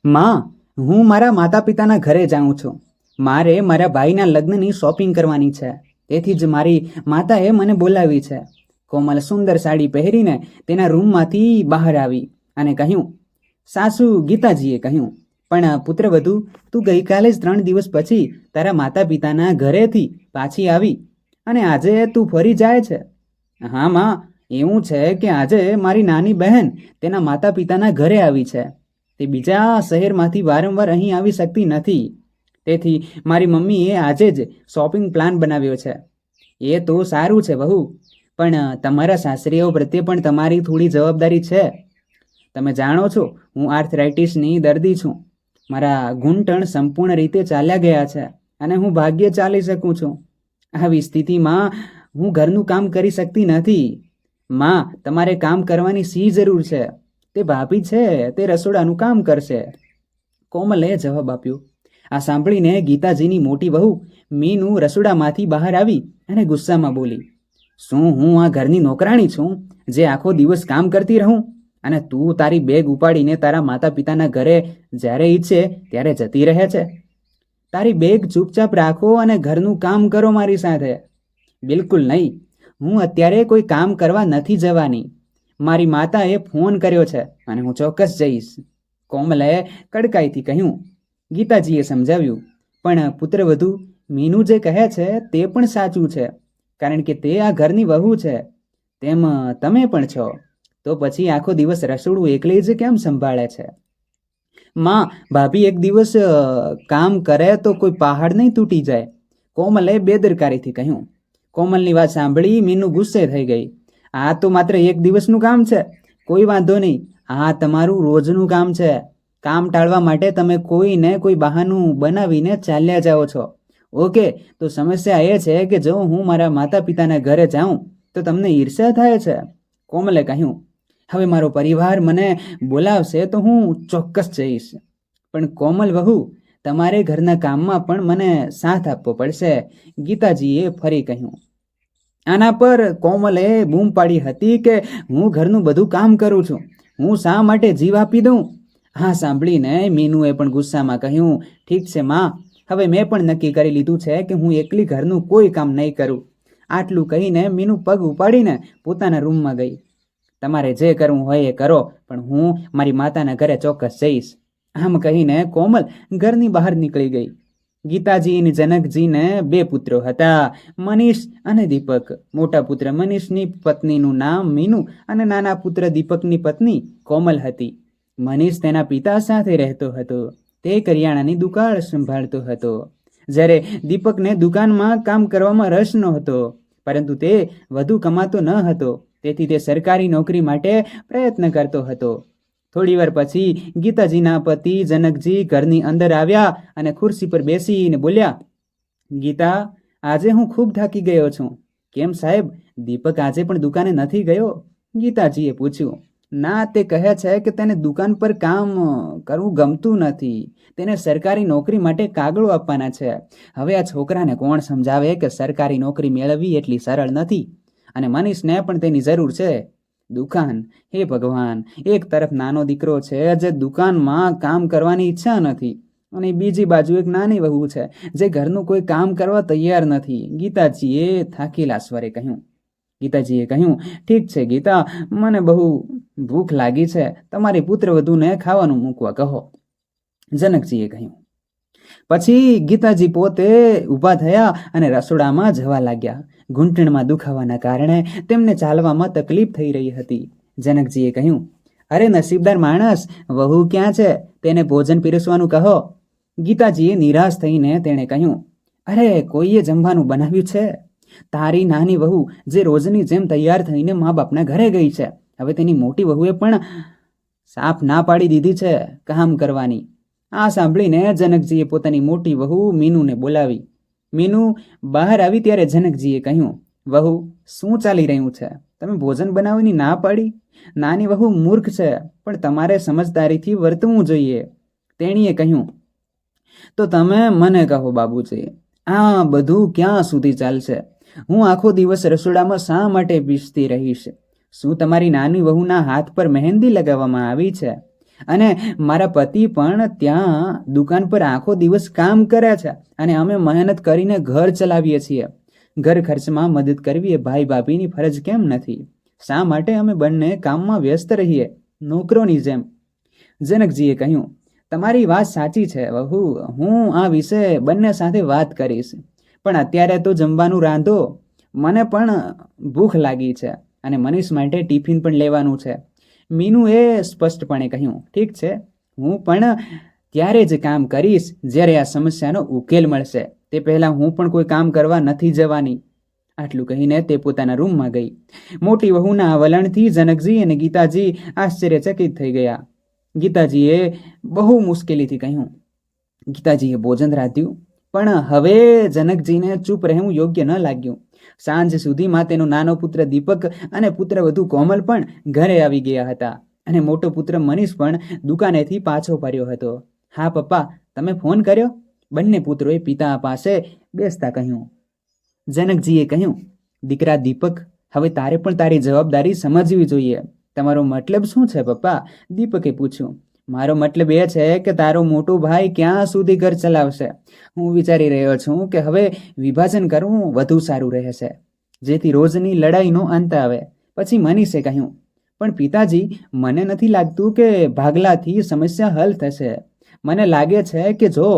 માં, હું મારા માતા પિતાના ઘરે જાઉં છું. મારે મારા ભાઈના લગ્નની શોપિંગ કરવાની છે. તેથી જ મારી માતાએ મને બોલાવી છે. કોમલ સુંદર સાડી પહેરીને તેના રૂમમાંથી બહાર આવી અને કહ્યું, સાસુ ગીતાજીએ કહ્યું, પણ પુત્રવધુ, તું ગઈકાલે જ 3 દિવસ પછી તારા માતા પિતાના ઘરેથી પાછી આવી અને આજે તું ફરી જાય છે. હા માં, એવું છે કે આજે મારી નાની બહેન તેના માતા પિતાના ઘરે આવી છે. તે બીજા શહેરમાંથી વારંવાર અહીં આવી શકતી નથી. તેથી મારી મમ્મીએ આજે જ શોપિંગ પ્લાન બનાવ્યો છે. એ તો સારું છે વહુ, પણ તમારા સાસરીઓ પ્રત્યે પણ તમારી થોડી જવાબદારી છે. તમે જાણો છો, હું આર્થરાઇટિસની દર્દી છું. મારા ઘૂંટણ સંપૂર્ણ રીતે ચાલ્યા ગયા છે અને હું ભાગ્યે ચાલી શકું છું. આવી સ્થિતિમાં હું ઘરનું કામ કરી શકતી નથી. માં, તમારે કામ કરવાની શી જરૂર છે? તે ભાભી છે, તે રસોડાનું કામ કરશે. કોમલે જવાબ આપ્યો. આ સાંભળીને ગીતાજીની મોટી વહુ મીનુ રસોડામાંથી બહાર આવી અને ગુસ્સામાં બોલી, શું હું આ ઘરની નોકરાણી છું જે આખો દિવસ કામ કરતી રહું અને તું તારી બેગ ઉપાડીને તારા માતા પિતાના ઘરે જ્યારે ઈચ્છે ત્યારે જતી રહે છે? તારી બેગ ચૂપચાપ રાખો અને ઘરનું કામ કરો મારી સાથે. બિલકુલ નહીં, હું અત્યારે કોઈ કામ કરવા નથી જવાની. મારી માતાએ ફોન કર્યો છે અને હું ચોક્કસ જઈશ. કોમલે કડકાઈથી કહ્યું. ગીતાજીએ સમજાવ્યું, પણ પુત્રવધુ, મીનુ જે કહે છે તે પણ સાચું છે, કારણ કે તે આ ઘરની વહુ છે, તેમ તમે પણ છો. તો પછી આખો દિવસ રસોડું એકલી જ કેમ સંભાળે છે? માં, ભાભી એક દિવસ કામ કરે તો કોઈ પહાડ નહીં તૂટી જાય, કોમલે બેદરકારીથી કહ્યું. કોમલની વાત સાંભળી મીનુ ગુસ્સે થઈ ગઈ. આ તો માત્ર એક દિવસનું કામ છે, કોઈ વાંધો નહીં. આ તમારું રોજનું કામ છે. કામ ટાળવા માટે તમે કોઈને કોઈ બહાનું બનાવીને ચાલ્યા જાઓ છો. ઓકે, તો સમસ્યા એ છે કે જો હું મારા માતા પિતાના ઘરે જાઉં તો તમને ઈર્ષ્યા થાય છે, કોમલે કહ્યું. હવે મારો પરિવાર મને બોલાવશે તો હું ચોક્કસ જઈશ, પણ કોમલ વહુ, તમારે ઘરના કામમાં પણ મને સાથ આપવો પડશે, ગીતાજીએ ફરી કહ્યું. આના પર કોમલે બૂમ પાડી હતી કે હું ઘરનું બધું કામ કરું છું, હું શા માટે જીવ આપી દઉં? હા સાંભળીને મીનુએ પણ ગુસ્સામાં કહ્યું, ઠીક છે માં, હવે મેં પણ નક્કી કરી લીધું છે કે હું એકલી ઘરનું કોઈ કામ નહીં કરું. આટલું કહીને મીનુ પગ ઉપાડીને પોતાના રૂમમાં ગઈ. તમારે જે કરવું હોય એ કરો, પણ હું મારી માતાના ઘરે ચોક્કસ જઈશ. આમ કહીને કોમલ ઘરની બહાર નીકળી ગઈ. ગીતાજી અને જનકજીને 2 પુત્રો હતા, મનીષ અને દીપક. મોટા પુત્ર મનીષની પત્નીનું નામ મીનુ અને નાના પુત્ર દીપકની પત્ની કોમલ હતી. મનીષ તેના પિતા સાથે રહેતો હતો. તે કરિયાણાની દુકાન સંભાળતો હતો, જ્યારે દીપકને દુકાનમાં કામ કરવામાં રસ નહોતો, પરંતુ તે વધુ કમાતો ન હતો, તેથી તે સરકારી નોકરી માટે પ્રયત્ન કરતો હતો. થોડીવાર પછી ગીતાજીના પતિ જનકજી ઘરની અંદર આવ્યા અને ખુરશી પર બેસીને બોલ્યા, ગીતા, આજે હું ખૂબ થાકી ગયો છું. કેમ સાહેબ, દીપક આજે પણ દુકાને નથી ગયો? ગીતાજીએ પૂછ્યું. ના, તે કહે છે કે તેને દુકાન પર કામ કરવું ગમતું નથી. તેને સરકારી નોકરી માટે કાગળો આપવાના છે. હવે આ છોકરાને કોણ સમજાવે કે સરકારી નોકરી મેળવવી એટલી સરળ નથી, અને મનીષને પણ તેની જરૂર છે. દુકાન, હે ભગવાન, એક તરફ નાનો દીકરો છે જે દુકાનમાં કામ કરવાની ઈચ્છા નથી, અને બીજી બાજુ એક નાની વહુ છે જે ઘરનું કોઈ કામ કરવા તૈયાર નથી. ગીતાજીએ થાકેલા સ્વરે કહ્યું. ગીતાજીએ કહ્યું, ઠીક છે ગીતા, મને બહુ ભૂખ લાગી છે, તમારી પુત્રવધૂને ખાવાનું મૂકવા કહો, જનકજીએ કહ્યું. પછી ગીતાજી પોતે ઊભા થયા અને રસોડામાં જવા લાગ્યા. ઘૂંટણમાં દુખાવાના કારણે તેમને ચાલવામાં તકલીફ થઈ રહી હતી. જનકજીએ કહ્યું, અરે નસીબદાર માણસ, વહુ ક્યાં છે? તેને ભોજન પીરસવાનું કહો. ગીતાજીએ નિરાશ થઈને તેણે કહ્યું, અરે કોઈએ જમવાનું બનાવ્યું છે. તારી નાની વહુ જે રોજની જેમ તૈયાર થઈને મા બાપના ઘરે ગઈ છે, હવે તેની મોટી વહુએ પણ સાફ ના પાડી દીધી છે કામ કરવાની. આ સાંભળીને જનકજીએ પોતાની મોટી વહુ મીનુને બોલાવી. મીનુ બહાર આવી ત્યારે જનકજીએ કહ્યું, વહુ, શું ચાલી રહ્યું છે? તમે ભોજન બનાવવાની ના પાડી? નાની વહુ મૂર્ખ છે, પણ તમારે સમજદારીથી વર્તવું જોઈએ, તેણીએ કહ્યું. તો તમે મને કહો બાબુજી, આ બધું ક્યાં સુધી ચાલશે? હું આખો દિવસ રસોડામાં શા માટે પીસતી રહીશ? શું તમારી નાની વહુના હાથ પર મહેંદી લગાવવામાં આવી છે? અને મારા પતિ પણ ત્યાં દુકાન પર આખો દિવસ કામ કરે છે અને અમે મહેનત કરીને ઘર ચલાવીએ છીએ. ઘર ખર્ચમાં મદદ કરવી એ ભાઈ ભાભીની ફરજ કેમ નથી? શા માટે અમે બંને કામમાં વ્યસ્ત રહીએ, નોકરોની જેમ? જનકજીએ કહ્યું, તમારી વાત સાચી છે વહુ, હું આ વિશે બંને સાથે વાત કરીશ, પણ અત્યારે તો જમવાનું રાંધો. મને પણ ભૂખ લાગી છે અને મનીષ માટે ટિફિન પણ લેવાનું છે. મીનુએ સ્પષ્ટપણે કહ્યું, ઠીક છે, હું પણ ત્યારે જ કામ કરીશ જ્યારે આ સમસ્યાનો ઉકેલ મળશે. તે પહેલાં હું પણ કોઈ કામ કરવા નથી જવાની. આટલું કહીને તે પોતાના રૂમમાં ગઈ. મોટી વહુના આ વલણથી જનકજી અને ગીતાજી આશ્ચર્યચકિત થઈ ગયા. ગીતાજીએ બહુ મુશ્કેલીથી કહ્યું. ગીતાજીએ ભોજન રાંધ્યું, પણ હવે જનકજીને ચૂપ રહેવું યોગ્ય ન લાગ્યું. સાંજ સુધીમાં તેનો નાનો પુત્ર દીપક અને પુત્રવધુ કોમલ પણ ઘરે આવી ગયા હતા અને મોટો પુત્ર મનીષ પણ દુકાનેથી પાછો ફર્યો હતો. હા પપ્પા, તમે ફોન કર્યો? બંને પુત્રોએ પિતા પાસે બેસતા કહ્યું. જનકજીએ કહ્યું, દીકરા દીપક, હવે તારે પણ તારી જવાબદારી સમજવી જોઈએ. તમારો મતલબ શું છે પપ્પા? દીપકે પૂછ્યું. મારો મતલબ એ છે કે તારો મોટો ભાઈ ક્યાં સુધી ઘર ચલાવશે? હું વિચારી રહ્યો છું કે હવે વિભાજન કરવું વધુ સારું રહેશે, જેથી રોજની લડાઈનો અંત આવે. પછી મનીષે કહ્યું, પણ પિતાજી, મને નથી લાગતું કે ભાગલાથી સમસ્યા હલ થશે. મને લાગે છે કે જો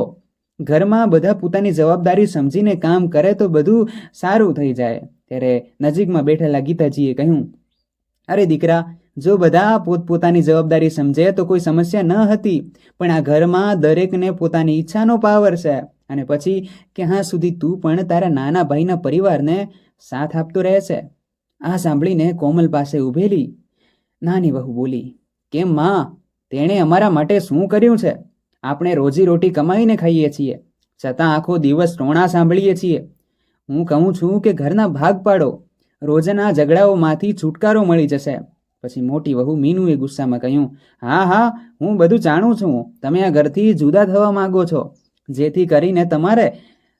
ઘરમાં બધા પોતાની જવાબદારી સમજીને કામ કરે તો બધું સારું થઈ જાય. ત્યારે નજીકમાં બેઠેલા ગીતાજીએ કહ્યું, અરે દીકરા, જો બધા પોતપોતાની જવાબદારી સમજે તો કોઈ સમસ્યા ન હતી, પણ આ ઘરમાં દરેકને પોતાની ઈચ્છાનો પાવર છે. અને પછી ક્યાં સુધી તું પણ તારા નાના ભાઈના પરિવારને સાથ આપતો રહેશે? આ સાંભળીને કોમલ પાસે ઊભેલી નાની વહુ બોલી, કેમ માં, તેણે અમારા માટે શું કર્યું છે? આપણે રોજીરોટી કમાઈને ખાઈએ છીએ, છતાં આખો દિવસ ટોણા સાંભળીએ છીએ. હું કહું છું કે ઘરના ભાગ પાડો, રોજના ઝઘડાઓમાંથી છુટકારો મળી જશે. પછી મોટી વહુ મીનુએ ગુસ્સામાં કહ્યું, હા હા, હું બધું જાણું છું. તમે આ ઘરથી જુદા થવા માંગો છો, જેથી કરીને તમારે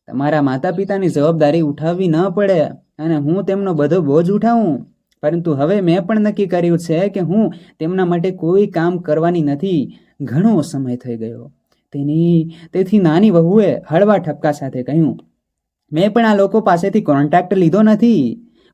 તમારા માતા પિતાની જવાબદારી ઉઠાવવી ન પડે અને હું તેમનો બધો બોજ ઉઠાવું. પરંતુ હવે મેં પણ નક્કી કર્યું છે કે હું તેમના માટે કોઈ કામ કરવાની નથી. ઘણો સમય થઈ ગયો. તેથી નાની વહુએ હળવા ઠપકા સાથે કહ્યું, મેં પણ આ લોકો પાસેથી કોન્ટ્રાક્ટ લીધો નથી.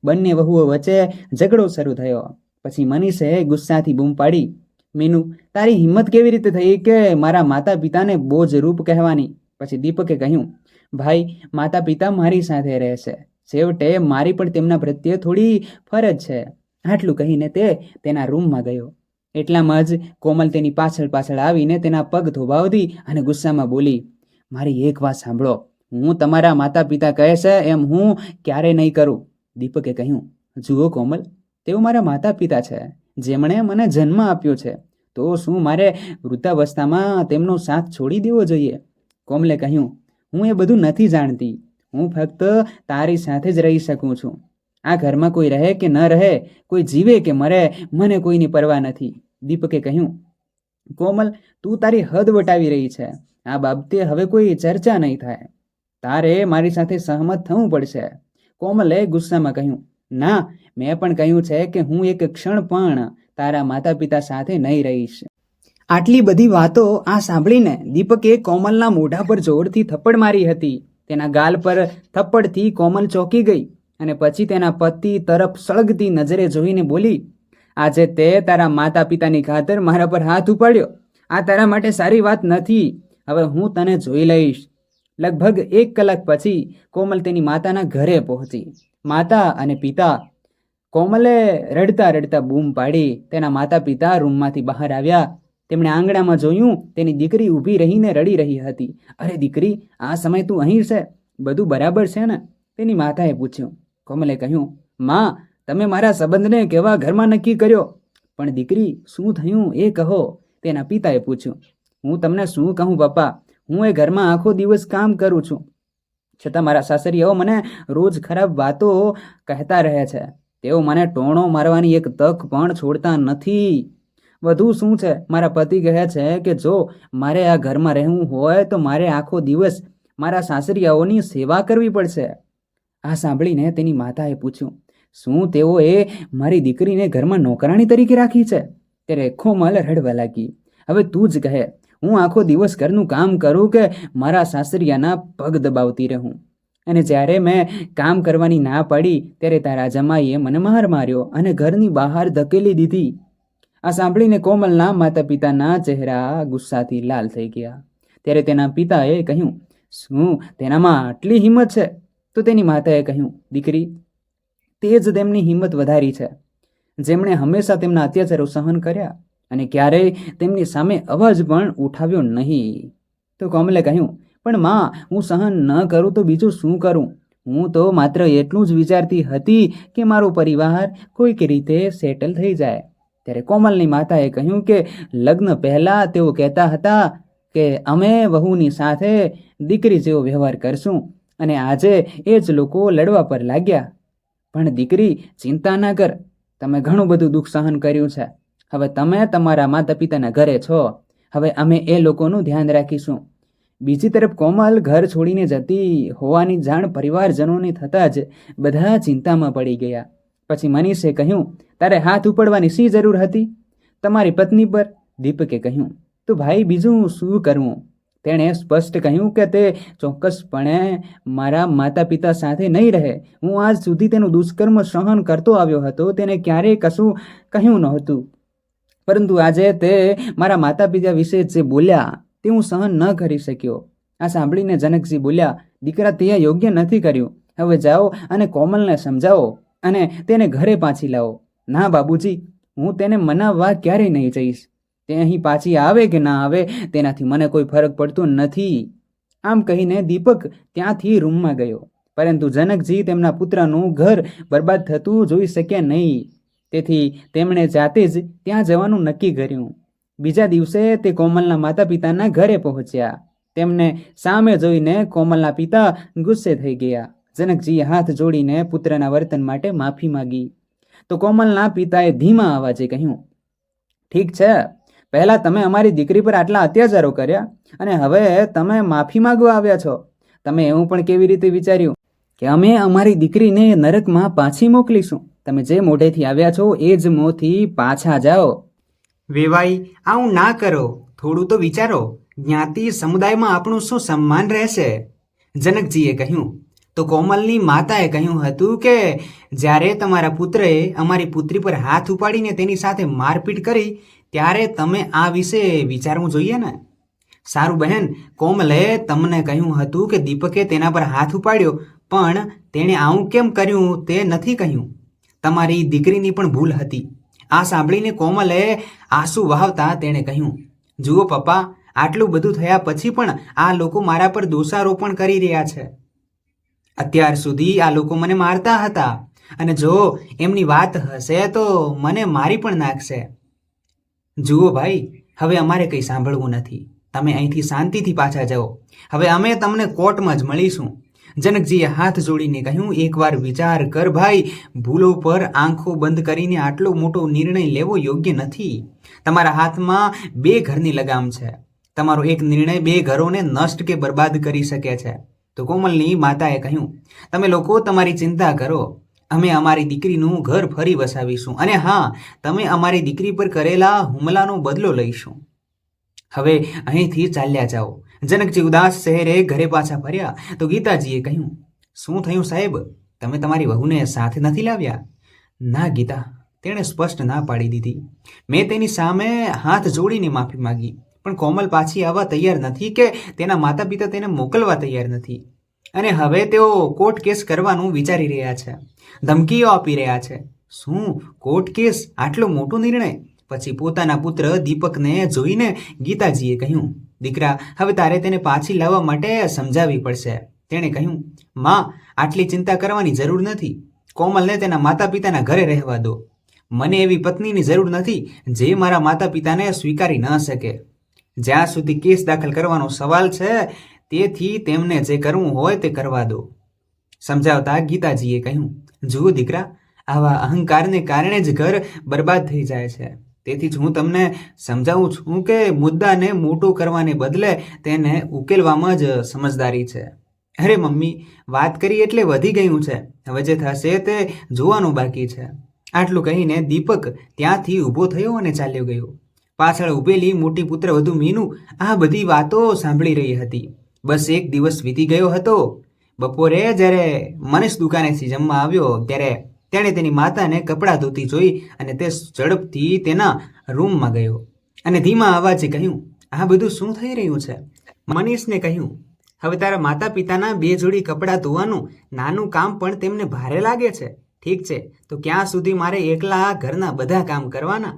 બંને વહુઓ વચ્ચે ઝઘડો શરૂ થયો. પછી મનીષે ગુસ્સાથી બૂમ પાડી, મીનુ, તારી હિંમત કેવી રીતે થઈ કે મારા માતા પિતાને બોજરૂપ કહેવાની? પછી દીપકે કહ્યું, ભાઈ, માતા પિતા મારી સાથે રહેશે, છેવટે મારી પણ તેમના પ્રત્યે થોડી ફરજ છે. આટલું કહીને તે તેના રૂમમાં ગયો. એટલામાં જ કોમલ તેની પાછળ પાછળ આવીને તેના પગ થોભાવતી અને ગુસ્સામાં બોલી, મારી એક વાત સાંભળો, હું તમારા માતા પિતા કહે છે એમ હું ક્યારેય નહીં કરું. દીપકે કહ્યું, જુઓ કોમલ, તેઓ મારા માતા પિતા છે, જેમણે મને જન્મ આપ્યો છે, તો શું મારે વૃદ્ધાવસ્થામાં તેમનો સાથ છોડી દેવો જોઈએ? કોમલે કહ્યું, હું એ બધું નથી જાણતી, હું ફક્ત તારી સાથે જ રહી શકું છું. આ ઘરમાં કોઈ રહે કે ન રહે, કોઈ જીવે કે મરે, મને કોઈની પરવા નથી. દીપકે કહ્યું, કોમલ, તું તારી હદ વટાવી રહી છે. આ બાબતે હવે કોઈ ચર્ચા નહીં થાય. તારે મારી સાથે સહમત થવું પડશે. કોમલે ગુસ્સામાં કહ્યું, ના, મેં પણ કહ્યું છે કે હું એક ક્ષણ પણ તારા માતા પિતા સાથે નહીં રહીશ. આટલી બધી વાતો આ સાંભળીને દીપકે કોમલના મોઢા પર જોરથી થપ્પડ મારી હતી. તેના ગાલ પર થપ્પડથી કોમલ ચોંકી ગઈ અને પછી તેના પતિ તરફ સળગતી નજરે જોઈને બોલી, આજે તે તારા માતા પિતાની ખાતર મારા પર હાથ ઉપાડ્યો. આ તારા માટે સારી વાત નથી. હવે હું તને જોઈ લઈશ. લગભગ 1 કલાક પછી કોમલ તેની માતાના ઘરે પહોંચી. માતા અને પિતા. કોમલે રડતા રડતા બૂમ પાડી. તેના માતા પિતા રૂમમાંથી બહાર આવ્યા. તેમણે આંગણામાં જોયું, તેની દીકરી ઊભી રહીને રડી રહી હતી. અરે દીકરી, આ સમય તું અહીં છે, બધું બરાબર છે ને? તેની માતાએ પૂછ્યું. કોમલે કહ્યું, માં, તમે મારા સંબંધને કેવા ઘરમાં નક્કી કર્યો? પણ દીકરી, શું થયું એ કહો, તેના પિતાએ પૂછ્યું. હું તમને શું કહું પપ્પા, હું એ ઘરમાં આખો દિવસ કામ કરું છું, છતાં મારા સાસરીયાઓ મને રોજ ખરાબ વાતો કહેતા રહે છે. તેઓ મને ટોણો મારવાની એક તક પણ છોડતા નથી. વધુ શું છે, મારા પતિ કહે છે કે જો મારે આ ઘરમાં રહેવું હોય તો મારે આખો દિવસ મારા સાસરીયાઓની સેવા કરવી પડશે. આ સાંભળીને તેની માતાએ પૂછ્યું, શું તેઓએ મારી દીકરીને ઘરમાં નોકરાણી તરીકે રાખી છે? ત્યારે કોમલ રડવા લાગી. હવે તું જ કહે, હું આખો દિવસ ઘરનું કામ કરું કે મારા સાસરિયાના પગ દબાવતી રહું? અને જ્યારે મેં કામ કરવાની ના પાડી ત્યારે તારા જમાઈએ મને માર માર્યો અને ઘરની બહાર ધકેલી દીધી. આ સાંભળીને કોમલના માતા પિતાના ચહેરા ગુસ્સાથી લાલ થઈ ગયા. ત્યારે તેના પિતાએ કહ્યું, શું તેનામાં આટલી હિંમત છે? તો તેની માતાએ કહ્યું, દીકરી, તે જ તેમની હિંમત વધારી છે, જેમણે હંમેશા તેમના અત્યાચારો સહન કર્યા અને ક્યારેય તેમની સામે અવાજ પણ ઉઠાવ્યો નહીં. તો કોમલે કહ્યું, પણ માં, હું સહન ન કરું તો બીજું શું કરું? હું તો માત્ર એટલું જ વિચારતી હતી કે મારો પરિવાર કોઈક રીતે સેટલ થઈ જાય. ત્યારે કોમલની માતાએ કહ્યું કે લગ્ન પહેલા તેઓ કહેતા હતા કે અમે વહુની સાથે દીકરી જેવો વ્યવહાર કરશું, અને આજે એ જ લોકો લડવા પર લાગ્યા. પણ દીકરી, ચિંતા ના કર, તમે ઘણું બધું દુઃખ સહન કર્યું છે. હવે તમે તમારા માતા પિતાના ઘરે છો. હવે અમે એ લોકોનું ધ્યાન રાખીશું. બીજી તરફ કોમલ ઘર છોડીને જતી હોવાની જાણ પરિવારજનોને થતાં જ બધા ચિંતામાં પડી ગયા. પછી મનીષે કહ્યું, તારે હાથ ઉપાડવાની શી જરૂર હતી તમારી પત્ની પર? દીપકે કહ્યું, તો ભાઈ બીજું શું કરવું? તેણે સ્પષ્ટ કહ્યું કે તે ચોક્કસપણે મારા માતા પિતા સાથે નહીં રહે. હું આજ સુધી તેનું દુષ્કર્મ સહન કરતો આવ્યો હતો, તેને ક્યારેય કશું કહ્યું નહોતું, પરંતુ આજે તે મારા માતા પિતા વિશે જે બોલ્યા તે હું સહન ન કરી શક્યો. આ સાંભળીને જનકજી બોલ્યા, દીકરા, તે યોગ્ય નથી કર્યું. હવે જાઓ અને કોમલને સમજાવો અને તેને ઘરે પાછી લાવો. ના બાબુજી, હું તેને મનાવવા ક્યારેય નહીં જઈશ. તે અહીં પાછી આવે કે ના આવે તેનાથી મને કોઈ ફરક પડતો નથી. આમ કહીને દીપક ત્યાંથી રૂમમાં ગયો. પરંતુ જનકજી તેમના પુત્રનું ઘર બરબાદ થતું જોઈ શક્યા નહીં. તેથી તેમણે જાતે જ ત્યાં જવાનું નક્કી કર્યું. બીજા દિવસે તે કોમલના માતા પિતાના ઘરે પહોંચ્યા. તેમને સામે જોઈને કોમલના પિતા ગુસ્સે થઈ ગયા. જનકજીએ હાથ જોડીને પુત્રના વર્તન માટે માફી માંગી. તો કોમલના પિતાએ ધીમા અવાજે કહ્યું, ઠીક છે, પહેલા તમે અમારી દીકરી પર આટલા અત્યાચારો કર્યા અને હવે તમે માફી માંગવા આવ્યા છો. તમે એવું પણ કેવી રીતે વિચાર્યું કે અમે અમારી દીકરીને નરકમાં પાછી મોકલીશું? તમે જે મોઢેથી આવ્યા છો એ જ મોંથી પાછા જાઓ. વેવાઈ, આવું ના કરો, થોડું તો વિચારો. જ્ઞાતિ સમુદાયમાં આપણું શું સન્માન રહેશે? જનકજીએ કહ્યું. તો કોમલની માતાએ કહ્યું હતું કે જ્યારે તમારા પુત્રએ અમારી પુત્રી પર હાથ ઉપાડીને તેની સાથે મારપીટ કરી ત્યારે તમે આ વિશે વિચારવું જોઈએ ને. સારું બહેન, કોમલે તમને કહ્યું હતું કે દીપકે તેના પર હાથ ઉપાડ્યો, પણ તેણે આવું કેમ કર્યું તે નથી કહ્યું. તમારી દીકરીની પણ ભૂલ હતી. આ સાંભળીને કોમલે આંસુ વહાવતા તેણે કહ્યું, જુઓ પપ્પા, આટલું બધું થયા પછી પણ આ લોકો મારા પર દોષારોપણ કરી રહ્યા છે. અત્યાર સુધી આ લોકો મને મારતા હતા અને જો એમની વાત હશે તો મને મારી પણ નાખશે. જુઓ ભાઈ, હવે અમારે કંઈ સાંભળવું નથી. તમે અહીંથી શાંતિથી પાછા જાઓ. હવે અમે તમને કોર્ટમાં જ મળીશું. જનકજીએ હાથ જોડીને કહ્યું, એકવાર વિચાર કર ભાઈ, ભૂલો પર આંખો બંધ કરીને આટલો મોટો નિર્ણય લેવો યોગ્ય નથી. તમારા હાથમાં 2 ઘરની લગામ છે. તમારો એક નિર્ણય 2 ઘરોને નષ્ટ કે બરબાદ કરી શકે છે. તો કોમલની માતાએ કહ્યું, તમે લોકો તમારી ચિંતા કરો, અમે અમારી દીકરીનું ઘર ફરી વસાવીશું અને હા, તમે અમારી દીકરી પર કરેલા હુમલાનો બદલો લઈશું. હવે અહીંથી ચાલ્યા જાઓ. જનકજી ઉદાસ શહેરે ઘરે પાછા ફર્યા તો ગીતાજીએ કહ્યું, શું થયું સાહેબ, તમે તમારી વહુને સાથે નથી લાવ્યા? ના ગીતા, તેણે સ્પષ્ટ ના પાડી દીધી. મેં તેની સામે હાથ જોડીને માફી માંગી, પણ કોમલ પાછી આવવા તૈયાર નથી કે તેના માતા પિતા તેને મોકલવા તૈયાર નથી. અને હવે તેઓ કોર્ટ કેસ કરવાનું વિચારી રહ્યા છે, ધમકીઓ આપી રહ્યા છે. શું કોર્ટ કેસ? આટલો મોટો નિર્ણય? પછી પોતાના પુત્ર દીપકને જોઈને ગીતાજીએ કહ્યું, દીકરા, હવે તારે તેને પાછી લાવવા માટે સમજાવવી પડશે. તેણે કહ્યું, માં, આટલી ચિંતા કરવાની જરૂર નથી. કોમલને તેના માતા પિતાના ઘરે રહેવા દો. મને એવી પત્નીની જરૂર નથી જે મારા માતા પિતાને સ્વીકારી ન શકે. જ્યાં સુધી કેસ દાખલ કરવાનો સવાલ છે, તેથી તેમને જે કરવું હોય તે કરવા દો. સમજાવતા ગીતાજીએ કહ્યું, જુઓ દીકરા, આવા અહંકારને કારણે જ ઘર બરબાદ થઈ જાય છે. તેથી જ હું તમને સમજાવું છું કે મુદ્દાને મોટો કરવાને બદલે તેને ઉકેલવામાં જ સમજદારી છે. અરે મમ્મી, વાત કરી એટલે વધી ગયું છે, હવે જે થશે તે જોવાનું બાકી છે. આટલું કહીને દીપક ત્યાંથી ઊભો થયો અને ચાલ્યો ગયો. પાછળ ઊભેલી મોટી પુત્રવધુ મીનુ આ બધી વાતો સાંભળી રહી હતી. બસ એક દિવસ વીતી ગયો હતો. બપોરે જ્યારે મનીષ દુકાનેથી જમવા આવ્યો ત્યારે તેણે તેની માતાને કપડાં ધોતી જોઈ અને તે ઝડપથી તેના રૂમમાં ગયો અને ધીમા અવાજે કહ્યું, આ બધું શું થઈ રહ્યું છે? મનીષને કહ્યું, હવે તારા માતા પિતાના 2 જોડી કપડાં ધોવાનું નાનું કામ પણ તેમને ભારે લાગે છે. ઠીક છે, તો ક્યાં સુધી મારે એકલા ઘરના બધા કામ કરવાના?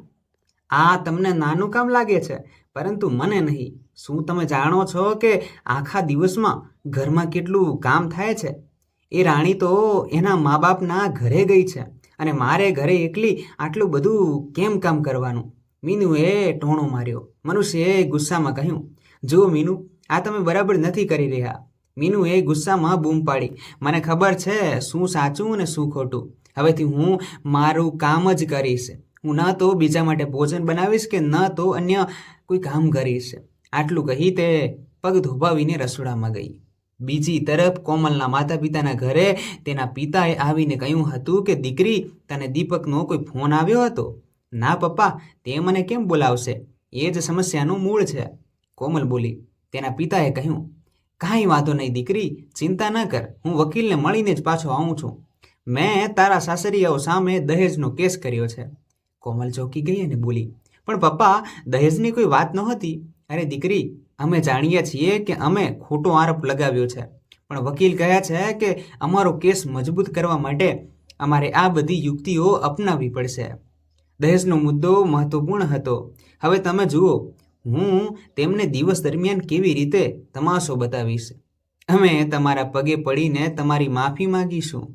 આ તમને નાનું કામ લાગે છે, પરંતુ મને નહીં. શું તમે જાણો છો કે આખા દિવસમાં ઘરમાં કેટલું કામ થાય છે? એ રાણી તો એના મા બાપના ઘરે ગઈ છે અને મારે ઘરે એકલી આટલું બધું કેમ કામ કરવાનું? મીનુએ ટોણો માર્યો. મનુષ્યએ ગુસ્સામાં કહ્યું, જુઓ મીનુ, આ તમે બરાબર નથી કરી રહ્યા. મીનુએ ગુસ્સામાં બૂમ પાડી, મને ખબર છે શું સાચું અને શું ખોટું. હવેથી હું મારું કામ જ કરીશ. હું ન તો બીજા માટે ભોજન બનાવીશ કે ન તો અન્ય કોઈ કામ કરીશ. આટલું કહી તે પગ ધોબાવીને રસોડામાં ગઈ. બીજી તરફ કોમલના માતા પિતાના ઘરે તેના પિતાએ આવીને કહ્યું હતું કે દીકરી, તને દીપકનો કોઈ ફોન આવ્યો હતો? ના પપ્પા, તે મને કેમ બોલાવશે? એ જ સમસ્યાનું મૂળ છે, કોમલ બોલી. તેના પિતાએ કહ્યું, કાંઈ વાંધો નહીં દીકરી, ચિંતા ન કર, હું વકીલને મળીને જ પાછો આવું છું. મેં તારા સાસરિયાઓ સામે દહેજનો કેસ કર્યો છે. કોમલ ચોંકી ગઈ અને બોલી, પણ પપ્પા, દહેજની કોઈ વાત નહોતી. અરે દીકરી, અમે જાણીએ છીએ કે અમે ખોટો આરોપ લગાવ્યો છે, પણ વકીલ કહે છે કે અમારો કેસ મજબૂત કરવા માટે અમારે આ બધી યુક્તિઓ અપનાવવી પડશે. દહેજનો મુદ્દો મહત્વપૂર્ણ હતો. હવે તમે જુઓ, હું તેમને દિવસ દરમિયાન કેવી રીતે તમાશો બતાવીશ. અમે તમારા પગે પડીને તમારી માફી માંગીશું.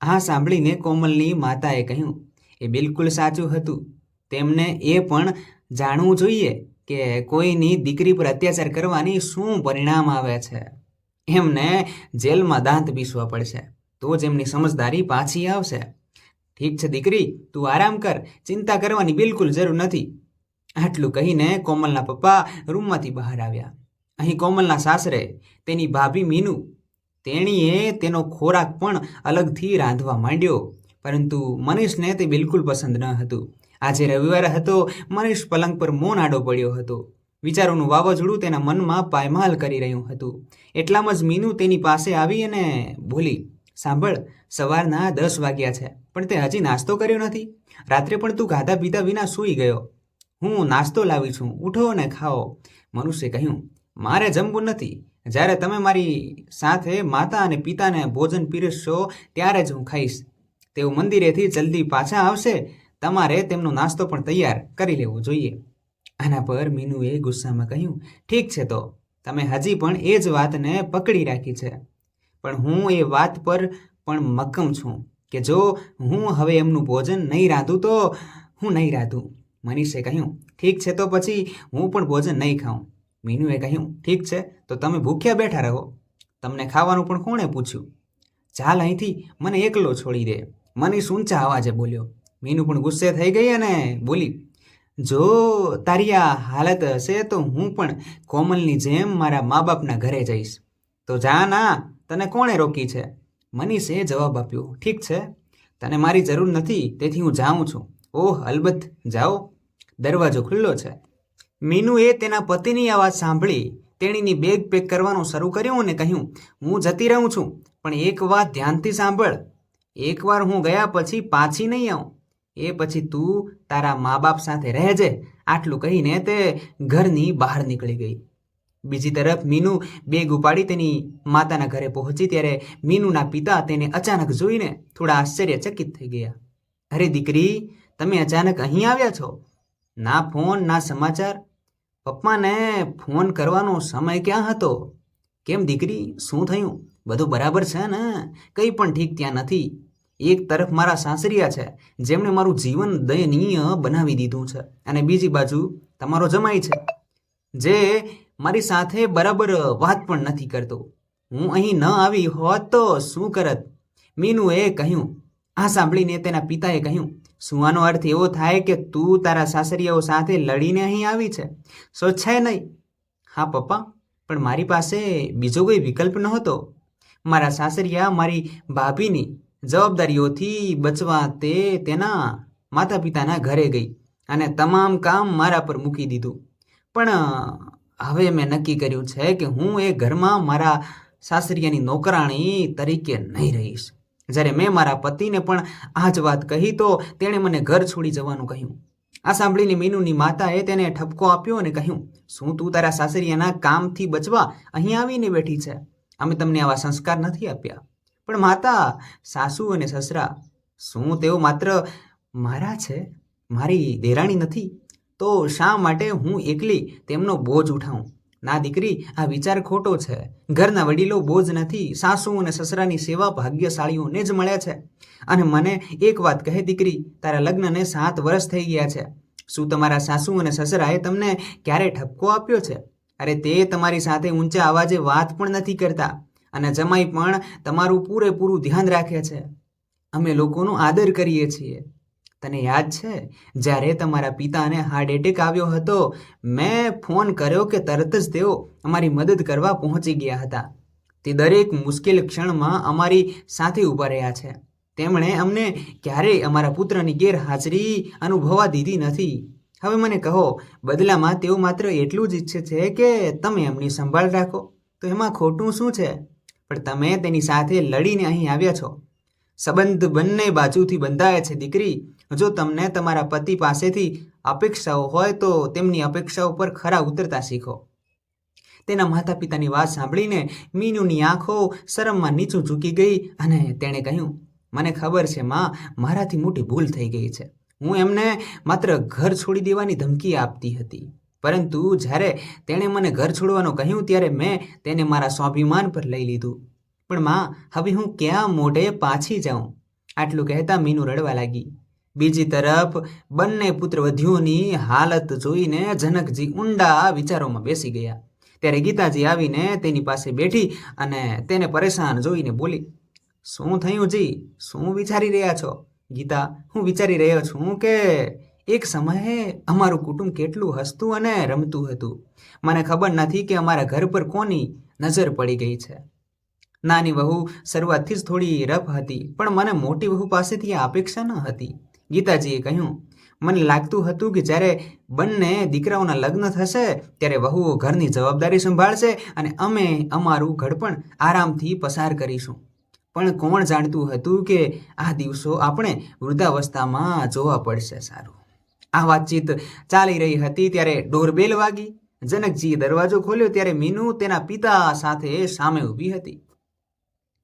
આ સાંભળીને કોમલની માતાએ કહ્યું, એ બિલકુલ સાચું હતું. તેમને એ પણ જાણવું જોઈએ કે કોઈની દીકરી પર અત્યાચાર કરવાની શું પરિણામ આવે છે. એમને જેલમાં દાંત પીસવા પડશે, તો જ એમની સમજદારી પાછી આવશે. ઠીક છે દીકરી, તું આરામ કર, ચિંતા કરવાની બિલકુલ જરૂર નથી. આટલું કહીને કોમલના પપ્પા રૂમમાંથી બહાર આવ્યા. અહીં કોમલના સાસરે તેની ભાભી મીનુ, તેણીએ તેનો ખોરાક પણ અલગથી રાંધવા માંડ્યો, પરંતુ મનીષને તે બિલકુલ પસંદ ન હતું. આજે રવિવાર હતો. મનીષ પલંગ પર મૌન આડો પડ્યો હતો. વિચારોનું વાવાઝોડું તેના મનમાં પાયમાલ કરી રહ્યું હતું. એટલામાં જ મીનુ તેની પાસે આવી અને બોલી, સાંભળ, સવારના 10 વાગ્યા છે, પણ તે હજી નાસ્તો કર્યો નથી. રાત્રે પણ તું ખાધા પીધા વિના સૂઈ ગયો. હું નાસ્તો લાવી છું, ઉઠો અને ખાઓ. મનુષ્યે કહ્યું, મારે જમવું નથી. જ્યારે તમે મારી સાથે માતા અને પિતાને ભોજન પીરસશો ત્યારે જ હું ખાઈશ. તેઓ મંદિરેથી જલ્દી પાછા આવશે. તમારે તેમનો નાસ્તો પણ તૈયાર કરી લેવો જોઈએ. આના પર મીનુએ ગુસ્સામાં કહ્યું, ઠીક છે, તો તમે હજી પણ એ જ વાતને પકડી રાખી છે. પણ હું એ વાત પર પણ મક્કમ છું કે જો હું હવે એમનું ભોજન નહીં રાંધું તો હું નહીં રાંધું. મનીષે કહ્યું, ઠીક છે, તો પછી હું પણ ભોજન નહીં ખાઉં. મીનુએ કહ્યું, ઠીક છે, તો તમે ભૂખ્યા બેઠા રહો. તમને ખાવાનું પણ કોણે પૂછ્યું? ચાલ અહીંથી, મને એકલો છોડી દે. મનીષ ઊંચા અવાજે બોલ્યો. મીનુ પણ ગુસ્સે થઈ ગઈ અને બોલી, જો તારી આ હાલત હશે તો હું પણ કોમલની જેમ મારા મા બાપના ઘરે જઈશ. તો જા ના, તને કોણે રોકી છે? મનીષે જવાબ આપ્યો, ઠીક છે, તને મારી જરૂર નથી, તેથી હું જાઉં છું. ઓહ, અલબત્ત જાઓ, દરવાજો ખુલ્લો છે. મીનુએ તેના પતિની અવાજ સાંભળી તેણીની બેગ પેક કરવાનું શરૂ કર્યું અને કહ્યું, હું જતી રહું છું, પણ એક વાત ધ્યાનથી સાંભળ. એકવાર હું ગયા પછી પાછી નહીં આવું. એ પછી તું તારા મા બાપ સાથે રહેજે. આટલું કહીને તે ઘરની બહાર નીકળી ગઈ. બીજી તરફ મીનુ બેગ ઉપાડી તેની માતાના ઘરે પહોંચી ત્યારે મીનુના પિતા તેને અચાનક જોઈને થોડા આશ્ચર્યચકિત થઈ ગયા. અરે દીકરી, તમે અચાનક અહીં આવ્યા છો? ના ફોન ના સમાચાર. પપ્પાને ફોન કરવાનો સમય ક્યાં હતો? કેમ દીકરી, શું થયું? બધું બરાબર છે ને? કંઈ પણ ઠીક ત્યાં નથી. એક તરફ મારા સાસરિયા છે જેમણે મારું જીવન દયનીય બનાવી દીધું છે, અને બીજી બાજુ તમારો જમાઈ છે જે મારી સાથે બરાબર વાત પણ નથી કરતો. હું અહીં ન આવી હોત તો શું કરત? મીનુએ કહ્યું. આ સાંભળીને તેના પિતાએ કહ્યું, શું આનો અર્થ એવો થાય કે તું તારા સાસરિયાઓ સાથે લડીને અહીં આવી છે? સ્વેચ્છાએ નહીં? હા પપ્પા, પણ મારી પાસે બીજો કોઈ વિકલ્પ નહોતો. મારા સાસરિયા મારી ભાભીની જવાબદારીઓથી બચવા તે તેના માતા પિતાના ઘરે ગઈ અને તમામ કામ મારા પર મૂકી દીધું. પણ હવે મેં નક્કી કર્યું છે કે હું એ ઘરમાં મારા સાસરિયાની નોકરાણી તરીકે નહીં રહીશ. જ્યારે મેં મારા પતિને પણ આ જ વાત કહી તો તેણે મને ઘર છોડી જવાનું કહ્યું. આ સાંભળીને મીનુની માતાએ તેને ઠપકો આપ્યો અને કહ્યું, શું તું તારા સાસરિયાના કામથી બચવા અહીં આવીને બેઠી છે? અમે તમને આવા સંસ્કાર નથી આપ્યા. પણ માતા, સાસુ અને સસરા, શું તેઓ માત્ર મારા છે, મારી દેરાણી નથી? તો શા માટે હું એકલી તેમનો બોજ ઉઠાવું? ના દીકરી, આ વિચાર ખોટો છે. ઘરના વડીલો બોજ નથી. સાસુ અને સસરાની સેવા ભાગ્યશાળીઓને જ મળે છે. અને મને એક વાત કહે દીકરી, તારા લગ્નને 7 વર્ષ થઈ ગયા છે. શું તમારા સાસુ અને સસરાએ તમને ક્યારે ઠપકો આપ્યો છે? અરે તે તમારી સાથે ઊંચા અવાજે વાત પણ નથી કરતા. અને જમાઈ પણ તમારું પૂરેપૂરું ધ્યાન રાખે છે. અમે લોકોનો આદર કરીએ છીએ. તને યાદ છે જ્યારે તમારા પિતાને હાર્ટ એટેક આવ્યો હતો, મેં ફોન કર્યો કે તરત જ તેઓ અમારી મદદ કરવા પહોંચી ગયા હતા. તે દરેક મુશ્કેલ ક્ષણમાં અમારી સાથે ઊભા રહ્યા છે. તેમણે અમને ક્યારેય અમારા પુત્રની ગેરહાજરી અનુભવવા દીધી નથી. હવે મને કહો, બદલામાં તેઓ માત્ર એટલું જ ઈચ્છે છે કે તમે એમની સંભાળ રાખો, તો એમાં ખોટું શું છે? પણ તમે તેની સાથે લડીને અહીં આવ્યા છો. સંબંધ બંને બાજુથી બંધાય છે દીકરી. જો તમને તમારા પતિ પાસેથી અપેક્ષાઓ હોય તો તેમની અપેક્ષાઓ પર ખરા ઉતરતા શીખો. તેના માતા પિતાની વાત સાંભળીને મીનુની આંખો શરમમાં નીચું ઝૂકી ગઈ અને તેણે કહ્યું, મને ખબર છે માં, મારાથી મોટી ભૂલ થઈ ગઈ છે. હું એમને માત્ર ઘર છોડી દેવાની ધમકી આપતી હતી. પરંતુ જ્યારે તેણે મને ઘર છોડવાનું કહ્યું ત્યારે મેં તેને મારા સ્વાભિમાન પર લઈ લીધું. પણ માં, હવે હું ક્યાં મોઢે પાછી જાઉં? આટલું કહેતા મીનુ રડવા લાગી. બીજી તરફ બંને પુત્રવધ્યુઓની હાલત જોઈને જનકજી ઊંડા વિચારોમાં બેસી ગયા. ત્યારે ગીતાજી આવીને તેની પાસે બેઠી અને તેને પરેશાન જોઈને બોલી, શું થયું જી? શું વિચારી રહ્યા છો? ગીતા, હું વિચારી રહ્યો છું કે એક સમયે અમારું કુટુંબ કેટલું હસતું અને રમતું હતું. મને ખબર નથી કે અમારા ઘર પર કોની નજર પડી ગઈ છે. નાની વહુ શરૂઆતથી જ થોડી રફ હતી, પણ મને મોટી વહુ પાસેથી આ અપેક્ષા ન હતી. ગીતાજીએ કહ્યું, મને લાગતું હતું કે જ્યારે બંને દીકરાઓના લગ્ન થશે ત્યારે વહુઓ ઘરની જવાબદારી સંભાળશે અને અમે અમારું ઘડપણ આરામથી પસાર કરીશું. પણ કોણ જાણતું હતું કે આ દિવસો આપણે વૃદ્ધાવસ્થામાં જોવા પડશે. સારું. આ વાતચીત ચાલી રહી હતી ત્યારે ડોરબેલ વાગી. જનકજીએ દરવાજો ખોલ્યો ત્યારે મીનુ તેના પિતા સાથે સામે ઊભી હતી.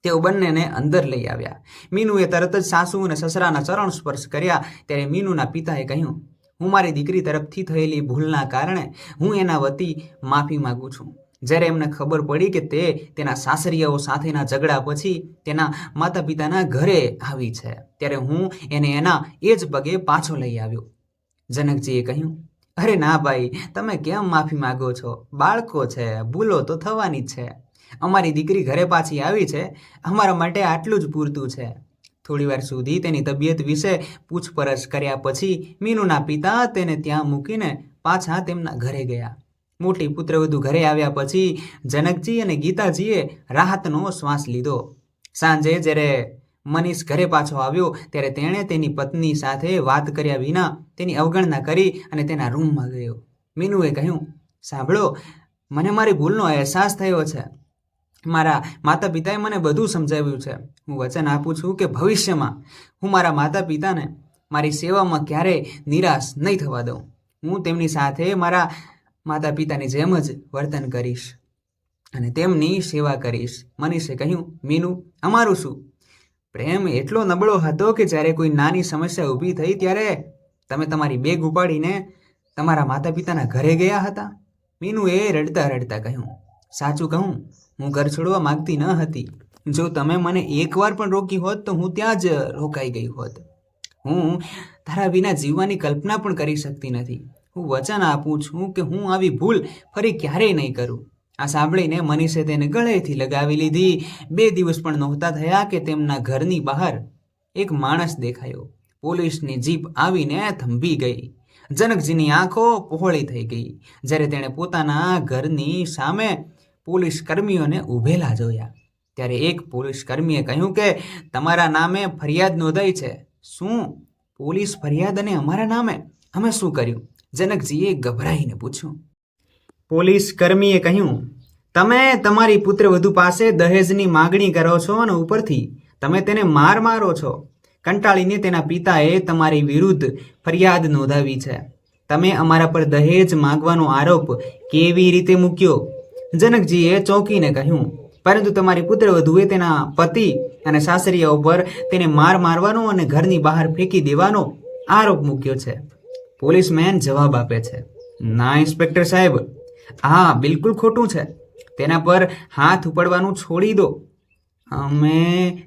તેઓ બંનેને અંદર લઈ આવ્યા. મીનુએ તરત જ સાસુ અને સસરાના ચરણ સ્પર્શ કર્યા. ત્યારે મીનુના પિતાએ કહ્યું, હું મારી દીકરી તરફથી થયેલી ભૂલના કારણે હું એના વતી માફી માગું છું. જ્યારે એમને ખબર પડી કે તે તેના સાસરિયાઓ સાથેના ઝઘડા પછી તેના માતા પિતાના ઘરે આવી છે, ત્યારે હું એને એના એ જ પગે પાછો લઈ આવ્યો. જનકજીએ કહ્યું, અરે ના ભાઈ, તમે કેમ માફી માગો છો? બાળકો છે, ભૂલો તો થવાની જ છે. અમારી દીકરી ઘરે પાછી આવી છે, અમારા માટે આટલું જ પૂરતું છે. થોડીવાર સુધી તેની તબિયત વિશે પૂછપરછ કર્યા પછી મીનુના પિતા તેને ત્યાં મૂકીને પાછા તેમના ઘરે ગયા. મોટી પુત્રવધુ ઘરે આવ્યા પછી જનકજી અને ગીતાજીએ રાહતનો શ્વાસ લીધો. સાંજે જ્યારે મનીષ ઘરે પાછો આવ્યો ત્યારે તેણે તેની પત્ની સાથે વાત કર્યા વિના તેની અવગણના કરી અને તેના રૂમમાં ગયો. મીનુએ કહ્યું, સાંભળો, મને મારી ભૂલનો અહેસાસ થયો છે. મારા માતા પિતાએ મને બધું સમજાવ્યું છે. હું વચન આપું છું કે ભવિષ્યમાં હું મારા માતા પિતાને મારી સેવામાં ક્યારેય નિરાશ નહીં થવા દઉં. હું તેમની સાથે મારા માતા પિતાની જેમ જ વર્તન કરીશ અને તેમની સેવા કરીશ. મનીષે કહ્યું, મીનુ, અમારું શું? પ્રેમ એટલો નબળો હતો કે જ્યારે કોઈ નાની સમસ્યા ઊભી થઈ ત્યારે તમે તમારી બેગ ઉપાડીને તમારા માતા પિતાના ઘરે ગયા હતા. મીનુએ રડતા રડતા કહ્યું, સાચું કહું, હું ઘર છોડવા માંગતી ન હતી. જો તમે મને એકવાર પણ રોકી હોત તો હું ત્યાં જ રોકાઈ ગઈ હોત. હું તારા વિના જીવવાની કલ્પના પણ કરી શકતી નથી. હું વચન આપું છું કે હું આવી ભૂલ ફરી ક્યારેય નહીં કરું. આ સાંભળીને મનીષે તેને ગળેથી લગાવી લીધી. 2 દિવસ પણ નહોતા થયા કે તેમના ઘરની બહાર એક માણસ દેખાયો. પોલીસની જીપ આવીને થંભી ગઈ. જનકજીની આંખો પહોળી થઈ ગઈ જ્યારે તેણે પોતાના ઘરની સામે પોલીસ કર્મીઓને ઊભેલા જોયા. ત્યારે એક પોલીસ કર્મીએ કહ્યું કે તમારા નામે ફરિયાદ નોંધાઈ છે. શું? પોલીસ ફરિયાદ અને અમારા નામે? અમે શું કર્યું? જનકજીએ ગભરાઈને પૂછ્યું. પોલીસ કર્મીએ કહ્યું, તમે તમારી પુત્રવધુ પાસે દહેજની માગણી કરો છો અને ઉપરથી તમે તેને માર મારો છો. કંટાળીને તેના પિતાએ તમારી વિરુદ્ધ ફરિયાદ નોંધાવી છે. તમે અમારા પર દહેજ માંગવાનો આરોપ કેવી રીતે મૂક્યો? જનકજીએ ચોંકીને કહ્યું, પરંતુ તમારી પુત્રવધુએ તેના પતિ અને સાસરિયા ઉપર તેને માર મારવાનો અને ઘરની બહાર ફેંકી દેવાનો આરોપ મૂક્યો છે. પોલીસમેન જવાબ આપે છે, ના ઇન્સ્પેક્ટર સાહેબ, હા બિલકુલ ખોટું છે. તેના પર હાથ ઉપાડવાનું છોડી દો. અમે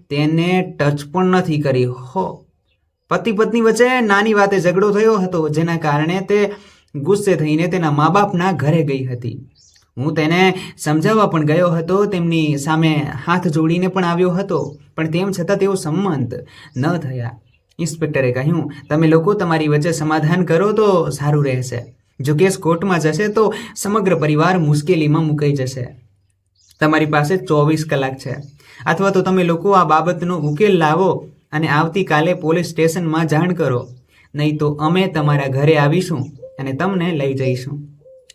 તેને ટચ પણ નથી કરી હો. પતિ પત્ની વચ્ચે નાની વાતે ઝઘડો થયો હતો, જેના કારણે તે ગુસ્સે થઈને તેના મા બાપના ઘરે ગઈ હતી. હું તેને સમજાવવા પણ ગયો હતો, તેમની સામે હાથ જોડીને પણ આવ્યો હતો, પણ તેમ છતાં તેઓ સંમત ન થયા. ઇન્સ્પેક્ટરે કહ્યું, તમે લોકો તમારી વચ્ચે સમાધાન કરો તો સારું રહેશે. જો કેસ કોર્ટમાં જશે તો સમગ્ર પરિવાર મુશ્કેલીમાં મુકાઈ જશે. તમારી પાસે 24 કલાક છે, અથવા તો તમે લોકો આ બાબતનો ઉકેલ લાવો અને આવતીકાલે પોલીસ સ્ટેશનમાં જાણ કરો, નહીં તો અમે તમારા ઘરે આવીશું અને તમને લઈ જઈશું.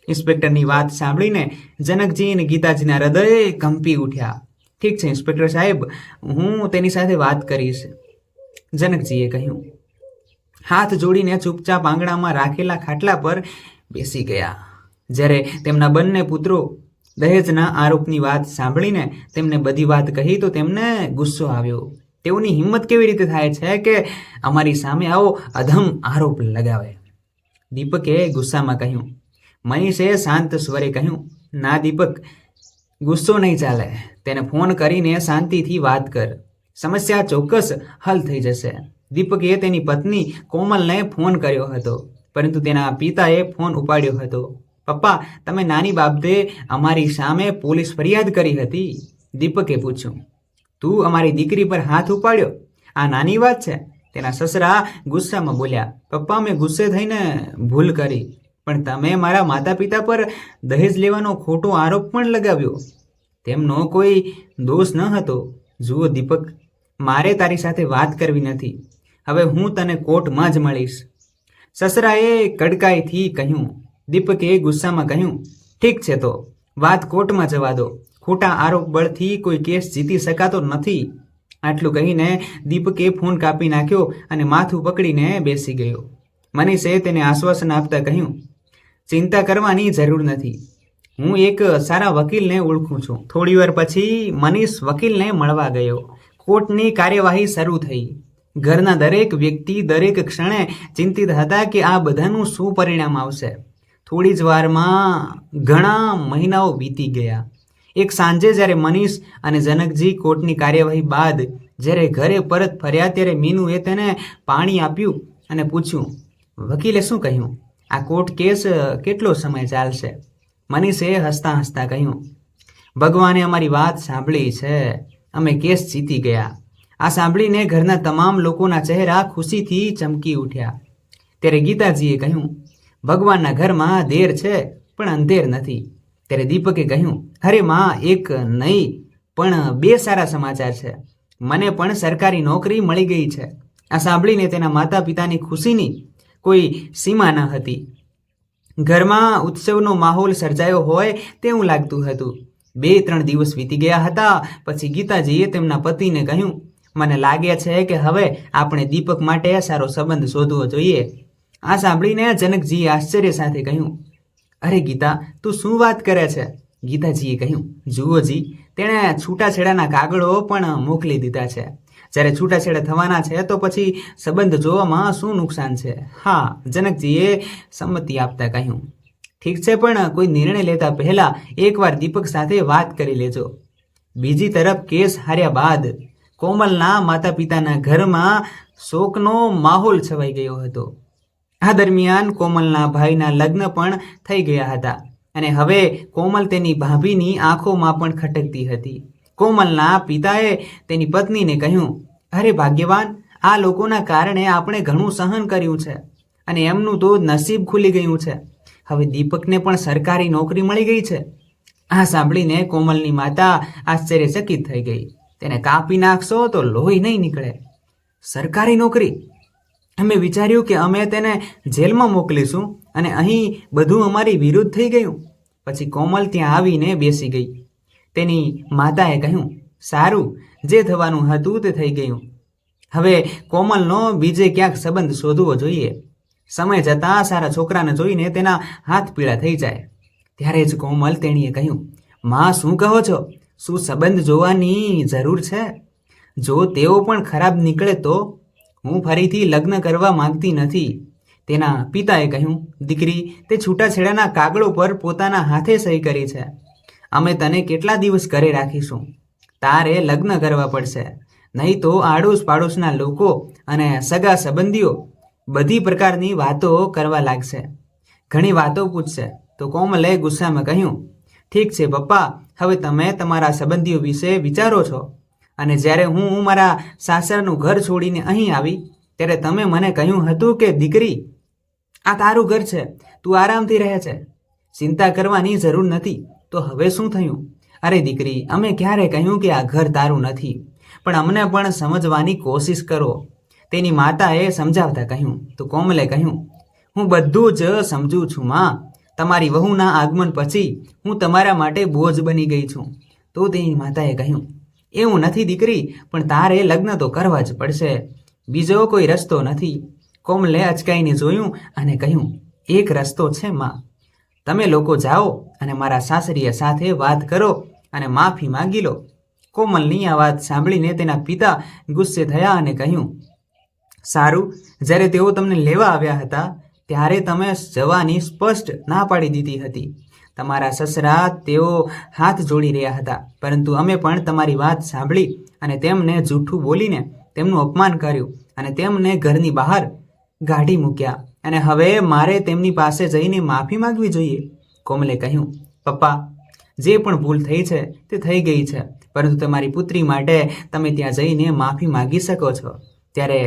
ઇન્સ્પેક્ટરની વાત સાંભળીને જનકજી અને ગીતાજીના હૃદય કંપી ઉઠ્યા. ઠીક છે ઇન્સ્પેક્ટર સાહેબ, હું તેની સાથે વાત કરીશ, જનકજીએ કહ્યું. હાથ જોડીને ચૂપચાપ આંગણામાં રાખેલા ખાટલા પર બેસી ગયા. જ્યારે તેમના બંને પુત્રો દહેજના આરોપની વાત સાંભળીને તેમને બધી વાત કહી તો તેમને ગુસ્સો આવ્યો. તેઓની હિંમત કેવી રીતે થાય છે કે અમારી સામે આવો અધમ આરોપ લગાવે? દીપકે ગુસ્સામાં કહ્યું. મનીષે શાંત સ્વરે કહ્યું, ના દીપક, ગુસ્સો નહીં ચાલે. તેને ફોન કરીને શાંતિથી વાત કર. સમસ્યા ચોક્કસ હલ થઈ જશે. દીપકે તેની પત્ની કોમલને ફોન કર્યો હતો, પરંતુ તેના પિતાએ ફોન ઉપાડ્યો હતો. પપ્પા, તમે નાની બાબતે અમારી સામે પોલીસ ફરિયાદ કરી હતી. દીપકે પૂછ્યું, તું અમારી દીકરી પર હાથ ઉપાડ્યો? આ નાની વાત છે? તેના સસરા ગુસ્સામાં બોલ્યા, પપ્પા, મેં ગુસ્સે થઈને ભૂલ કરી, પણ તમે મારા માતા પિતા પર દહેજ લેવાનો ખોટો આરોપ પણ લગાવ્યો. તેમનો કોઈ દોષ ન હતો. જુઓ દીપક, મારે તારી સાથે વાત કરવી નથી. હવે હું તને કોર્ટમાં જ મળીશ, સસરાએ કડકાઈથી કહ્યું. દીપકે ગુસ્સામાં કહ્યું, ઠીક છે, તો વાત કોર્ટમાં જવા દો. ખોટા આરોપ બળથી કોઈ કેસ જીતી શકાતો નથી. આટલું કહીને દીપકે ફોન કાપી નાખ્યો અને માથું પકડીને બેસી ગયો. મનીષે તેને આશ્વાસન આપતા કહ્યું, ચિંતા કરવાની જરૂર નથી. હું એક સારા વકીલને ઓળખું છું. થોડીવાર પછી મનીષ વકીલને મળવા ગયો. કોર્ટની કાર્યવાહી શરૂ થઈ. ઘરના દરેક વ્યક્તિ દરેક ક્ષણે ચિંતિત હતા કે આ બધાનું શું પરિણામ આવશે. થોડી જ વારમાં ઘણા મહિનાઓ વીતી ગયા. એક સાંજે જ્યારે મનીષ અને જનકજી કોર્ટની કાર્યવાહી બાદ જ્યારે ઘરે પરત ફર્યા, ત્યારે મીનુએ તેને પાણી આપ્યું અને પૂછ્યું, વકીલે શું કહ્યું? આ કોર્ટ કેસ કેટલો સમય ચાલશે? મનીષે હસતા હસતા કહ્યું, ભગવાને અમારી વાત સાંભળી છે. અમે કેસ જીતી ગયા. આ સાંભળીને ઘરના તમામ લોકોના ચહેરા ખુશીથી ચમકી ઉઠ્યા. ત્યારે ગીતાજીએ કહ્યું, ભગવાનના ઘરમાં દેર છે પણ અંધેર નથી. ત્યારે દીપકે કહ્યું, અરે માં, એક નહીં પણ 2 સારા સમાચાર છે. મને પણ સરકારી નોકરી મળી ગઈ છે. આ સાંભળીને તેના માતા પિતાની ખુશીની કોઈ સીમા ન હતી. ઘરમાં ઉત્સવનો માહોલ સર્જાયો હોય તેવું લાગતું હતું. 2-3 દિવસ વીતી ગયા હતા. પછી ગીતાજીએ તેમના પતિને કહ્યું, મને લાગે છે કે હવે આપણે દીપક માટે સારો સંબંધ શોધવો જોઈએ. આ સાંભળીને જનકજીએ આશ્ચર્ય સાથે કહ્યું, અરે ગીતા, તું શું વાત કરે છે? ગીતાજીએ કહ્યું, જુઓ જી, તેણે છૂટાછેડાના કાગળો પણ મોકલી દીધા છે. જ્યારે છૂટાછેડા થવાના છે તો પછી સંબંધ જોવામાં શું નુકસાન છે? હા, જનકજીએ સંમતિ આપતા કહ્યું, ઠીક છે, પણ કોઈ નિર્ણય લેતા પહેલા એકવાર દીપક સાથે વાત કરી લેજો. બીજી તરફ કેસ હાર્યા બાદ કોમલના માતા પિતાના ઘરમાં શોકનો માહોલ છવાઈ ગયો હતો. આ દરમિયાન કોમલના ભાઈના લગ્ન પણ થઈ ગયા હતા અને હવે કોમલ તેની ભાભીની આંખોમાં પણ ખટકતી હતી. કોમલના પિતાએ તેની પત્નીને કહ્યું, અરે ભાગ્યવાન, આ લોકોના કારણે આપણે ઘણું સહન કર્યું છે અને એમનું તો નસીબ ખુલી ગયું છે. હવે દીપકને પણ સરકારી નોકરી મળી ગઈ છે. આ સાંભળીને કોમલની માતા આશ્ચર્યચકિત થઈ ગઈ. તેને કાપી નાખશો તો લોહી નહીં નીકળે. સરકારી નોકરી? અમે વિચાર્યું કે અમે તેને જેલમાં મોકલીશું અને અહીં બધું અમારી વિરુદ્ધ થઈ ગયું. પછી કોમલ ત્યાં આવીને બેસી ગઈ. તેની માતાએ કહ્યું, સારું, જે થવાનું હતું તે થઈ ગયું. હવે કોમલનો બીજે ક્યાંક સંબંધ શોધવો જોઈએ. સમય જતાં સારા છોકરાને જોઈને તેના હાથ પીળા થઈ જાય. ત્યારે જ કોમલ તેણીએ કહ્યું, માં શું કહો છો? શું સંબંધ જોવાની જરૂર છે? જો તેઓ પણ ખરાબ નીકળે તો? હું ફરીથી લગ્ન કરવા માંગતી નથી. તેના પિતાએ કહ્યું, દીકરી, તે છૂટાછેડાના કાગળો પર પોતાના હાથે સહી કરી છે. અમે તને કેટલા દિવસ ઘરે રાખીશું? તારે લગ્ન કરવા પડશે, નહીં તો આડોશ પાડોશના લોકો અને સગા સંબંધીઓ બધી પ્રકારની વાતો કરવા લાગશે, ઘણી વાતો પૂછશે. તો કોમલે ગુસ્સામાં કહ્યું, ઠીક છે પપ્પા, હવે તમે તમારા સંબંધીઓ વિશે વિચારો છો, અને જ્યારે હું મારા સાસરનું ઘર છોડીને અહીં આવી ત્યારે તમે મને કહ્યું હતું કે દીકરી, આ તારું ઘર છે, તું આરામથી રહે છે, ચિંતા કરવાની જરૂર નથી. તો હવે શું થયું? અરે દીકરી, અમે ક્યારે કહ્યું કે આ ઘર તારું નથી? પણ અમને પણ સમજવાની કોશિશ કરો. તેની માતાએ સમજાવતા કહ્યું. તો કોમલે કહ્યું, હું બધું જ સમજું છું માં. તમારી વહુના આગમન પછી હું તમારા માટે બોજ બની ગઈ છું. તો તેની માતાએ કહ્યું, એવું નથી દીકરી, પણ તારે લગ્ન તો કરવા જ પડશે, બીજો કોઈ રસ્તો નથી. કોમલે અચકાઈને જોયું અને કહ્યું, એક રસ્તો છે માં. તમે લોકો જાઓ અને મારા સાસરીયા સાથે વાત કરો અને માફી માંગી લો. કોમલની આ વાત સાંભળીને તેના પિતા ગુસ્સે થયા અને કહ્યું, સારું, જ્યારે તેઓ તમને લેવા આવ્યા હતા ત્યારે તમે જવાની સ્પષ્ટ ના પાડી દીધી હતી. તમારા સસરા તેઓ હાથ જોડી રહ્યા હતા, પરંતુ અમે પણ તમારી વાત સાંભળી અને તેમને જૂઠું બોલીને તેમનું અપમાન કર્યું અને તેમને ઘરની બહાર કાઢી મૂક્યા, અને હવે મારે તેમની પાસે જઈને માફી માંગવી જોઈએ. કોમલે કહ્યું, પપ્પા, જે પણ ભૂલ થઈ છે તે થઈ ગઈ છે, પરંતુ તમારી પુત્રી માટે તમે ત્યાં જઈને માફી માંગી શકો છો. ત્યારે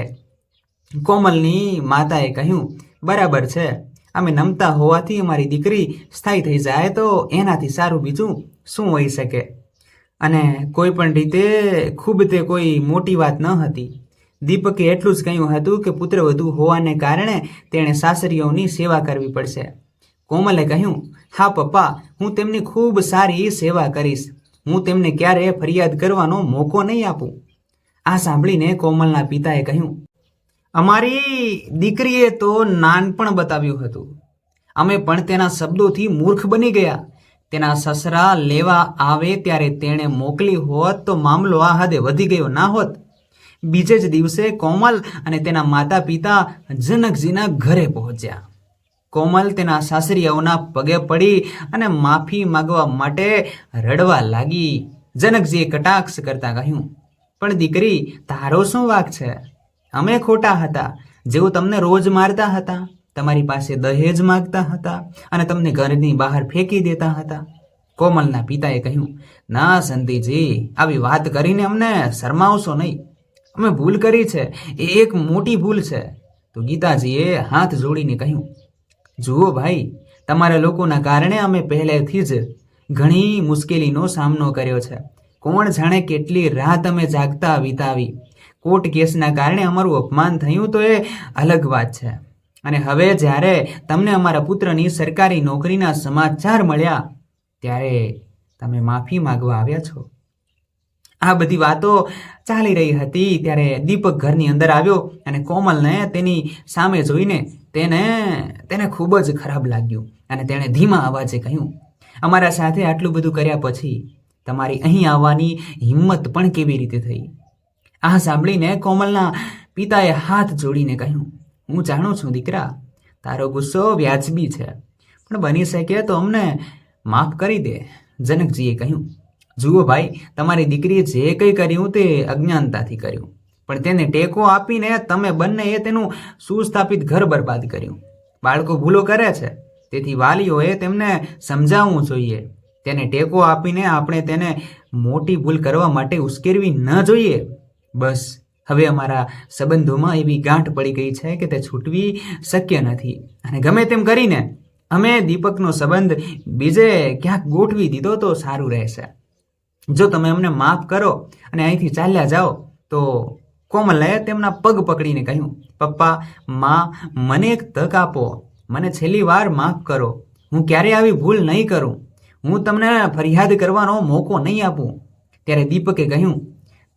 કોમલની માતાએ કહ્યું, બરાબર છે, અમે નમતા હોવાથી અમારી દીકરી સ્થાયી થઈ જાય તો એનાથી સારું બીજું શું હોઈ શકે. અને કોઈ પણ રીતે ખૂબ તે કોઈ મોટી વાત ન હતી. દીપકે એટલું જ કહ્યું હતું કે પુત્રવધુ હોવાને કારણે તેણે સાસરીઓની સેવા કરવી પડશે. કોમલે કહ્યું, હા પપ્પા, હું તેમની ખૂબ સારી સેવા કરીશ. હું તેમને ક્યારે ફરિયાદ કરવાનો મોકો નહીં આપું. આ સાંભળીને કોમલના પિતાએ કહ્યું, અમારી દીકરીએ તો નાનપણ બતાવ્યું હતું. અમે પણ તેના શબ્દોથી મૂર્ખ બની ગયા. તેના સસરા લેવા આવે ત્યારે તેણે મોકલી હોત તો મામલો આ હદે વધી ગયો ના હોત. બીજે જ દિવસે કોમલ અને તેના માતા પિતા જનકજીના ઘરે પહોંચ્યા. કોમલ તેના સાસરિયાઓના પગે પડી અને માફી માંગવા માટે રડવા લાગી. જનકજીએ કટાક્ષ કરતા કહ્યું, પણ દીકરી, તારો શું વાંક છે? અમે ખોટા હતા, જેઓ તમને રોજ મારતા હતા, તમારી પાસે દહેજ માંગતા હતા અને તમને ઘરની બહાર ફેંકી દેતા હતા. કોમલના પિતાએ કહ્યું, ના સંતીજી, આવી વાત કરીને અમને શરમાવશો નહીં. અમે ભૂલ કરી છે, એ એક મોટી ભૂલ છે. તો ગીતાજીએ હાથ જોડીને કહ્યું, જુઓ ભાઈ, તમારા લોકોના કારણે અમે પહેલેથી જ ઘણી મુશ્કેલીનો સામનો કર્યો છે. કોણ જાણે કેટલી રાત અમે જાગતા વિતાવી. કોર્ટ કેસના કારણે અમારું અપમાન થયું તો એ અલગ વાત છે, અને હવે જ્યારે તમને અમારા પુત્રની સરકારી નોકરીના સમાચાર મળ્યા ત્યારે તમે માફી માંગવા આવ્યા છો. આ બધી વાતો ચાલી રહી હતી ત્યારે દીપક ઘરની અંદર આવ્યો અને કોમલને તેની સામે જોઈને તેને ખૂબ જ ખરાબ લાગ્યું અને તેણે ધીમા અવાજે કહ્યું, અમારા સાથે આટલું બધું કર્યા પછી તમારી અહીં આવવાની હિંમત પણ કેવી રીતે થઈ? આ સાંભળીને કોમલના પિતાએ હાથ જોડીને કહ્યું, હું જાણું છું દીકરા, તારો ગુસ્સો વ્યાજબી છે, પણ બની શકે તો અમને માફ કરી દે. જનકજીએ કહ્યું, જુઓ ભાઈ, તમારી દીકરીએ જે કંઈ કર્યું તે અજ્ઞાનતાથી કર્યું, પણ તેને ટેકો આપીને તમે બંનેએ તેનું સુસ્થાપિત ઘર બરબાદ કર્યું. બાળકો ભૂલો કરે છે, તેથી વાલીઓએ તેમને સમજાવવું જોઈએ. તેને ટેકો આપીને આપણે તેને મોટી ભૂલ કરવા માટે ઉશ્કેરવી ન જોઈએ. બસ હવે અમારા સંબંધોમાં એવી ગાંઠ પડી ગઈ છે કે તે છૂટવી શક્ય નથી, અને ગમે તેમ કરીને અમે દીપકનો સંબંધ બીજે ક્યાંક ગોઠવી દીધો તો સારું રહેશે. જો તમે અમને માફ કરો અને અહીંથી ચાલ્યા જાઓ તો કોમલે તેમના પગ પકડીને કહ્યું, પપ્પા, માં, મને એક તક આપો. મને છેલ્લી વાર માફ કરો. હું ક્યારેય આવી ભૂલ નહીં કરું. હું તમને ફરિયાદ કરવાનો મોકો નહીં આપું. ત્યારે દીપકે કહ્યું,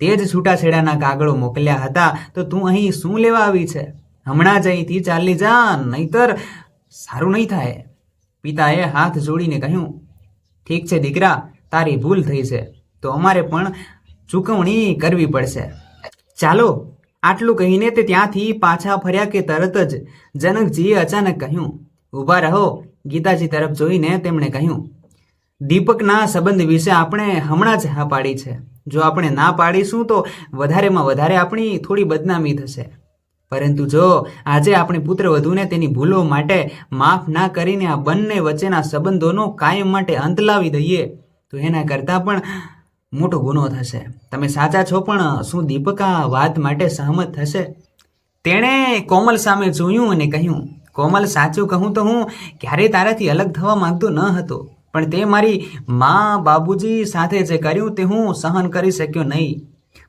તે જ છૂટાછેડાના કાગળો મોકલ્યા હતા તો તું અહીં શું લેવા આવી છે? હમણાં જ અહીંથી ચાલી જા, નહીતર સારું નહીં થાય. પિતાએ હાથ જોડીને કહ્યું, ઠીક છે દીકરા, તારી ભૂલ થઈ છે તો અમારે પણ ચૂકવણી કરવી પડશે. ચાલો. આટલું કહીને તે ત્યાંથી પાછા ફર્યા કે તરત જ જનકજીએ અચાનક કહ્યું, ઊભા રહો. ગીતાજી તરફ જોઈને તેમણે કહ્યું, દીપકના સંબંધ વિશે આપણે હમણાં જ હા પાડી છે. જો આપણે ના પાડીશું તો વધારેમાં વધારે આપણી થોડી બદનામી થશે. પરંતુ જો આજે આપણી પુત્રવધૂને તેની ભૂલો માટે માફ ના કરીને આ બંને વચ્ચેના સંબંધોનો કાયમ માટે અંત લાવી દઈએ તો એના કરતાં પણ મોટો ગુનો થશે. તમે સાચા છો, પણ શું દીપક આ વાત માટે સહમત થશે? તેણે કોમલ સામે જોયું અને કહ્યું, કોમલ, સાચું કહું તો હું ક્યારેય તારાથી અલગ થવા માંગતો ન હતો, પણ તે મારી મા બાબુજી સાથે જે કર્યું તે હું સહન કરી શક્યો નહીં.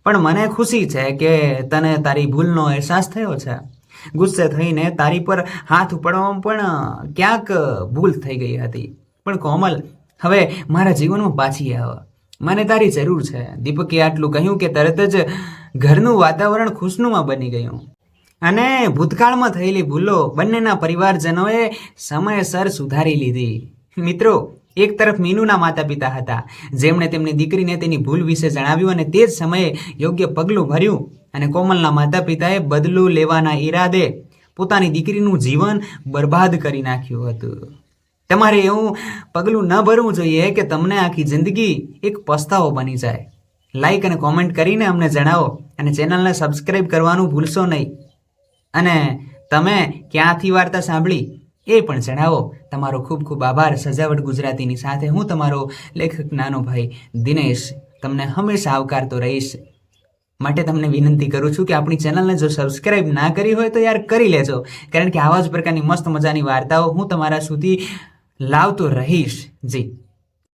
પણ મને ખુશી છે કે તને તારી ભૂલનો અહેસાસ થયો છે. ગુસ્સે થઈને તારી પર હાથ ઉપાડવામાં પણ ક્યાંક ભૂલ થઈ ગઈ હતી. પણ કોમલ, હવે મારા જીવનમાં પાછી આવ. મને તારી જરૂર છે. દીપકે આટલું કહ્યું કે તરત જ ઘરનું વાતાવરણ ખુશનુમા બની ગયું અને ભૂતકાળમાં થયેલી ભૂલો બંનેના પરિવારજનોએ સમયસર સુધારી લીધી. મિત્રો, એક તરફ મીનુના માતા પિતા હતા જેમણે તેમની દીકરીને તેની ભૂલ વિશે જણાવ્યું અને તે જ સમયે યોગ્ય પગલું ભર્યું. અને કોમલના માતા પિતાએ બદલું લેવાના ઈરાદે પોતાની દીકરીનું જીવન બરબાદ કરી નાખ્યું હતું. તમારે એવું પગલું ન ભરવું જોઈએ કે તમને આખી જિંદગી એક પસ્તાવો બની જાય. લાઈક અને કોમેન્ટ કરીને અમને જણાવો અને ચેનલને સબસ્ક્રાઈબ કરવાનું ભૂલશો નહીં. અને તમે ક્યાંથી વાર્તા સાંભળી એ પણ જણાવો. તમારો ખૂબ ખૂબ આભાર. સજાવટ ગુજરાતીની સાથે હું તમારો લેખક નાનો ભાઈ દિનેશ તમને હંમેશા આવકારતો રહીશ. માટે તમને વિનંતી કરું છું કે આપણી ચેનલને જો સબસ્ક્રાઈબ ના કરી હોય તો યાર કરી લેજો, કારણ કે આવા જ પ્રકારની મસ્ત મજાની વાર્તાઓ હું તમારા સુધી લાવતો રહીશ. જી.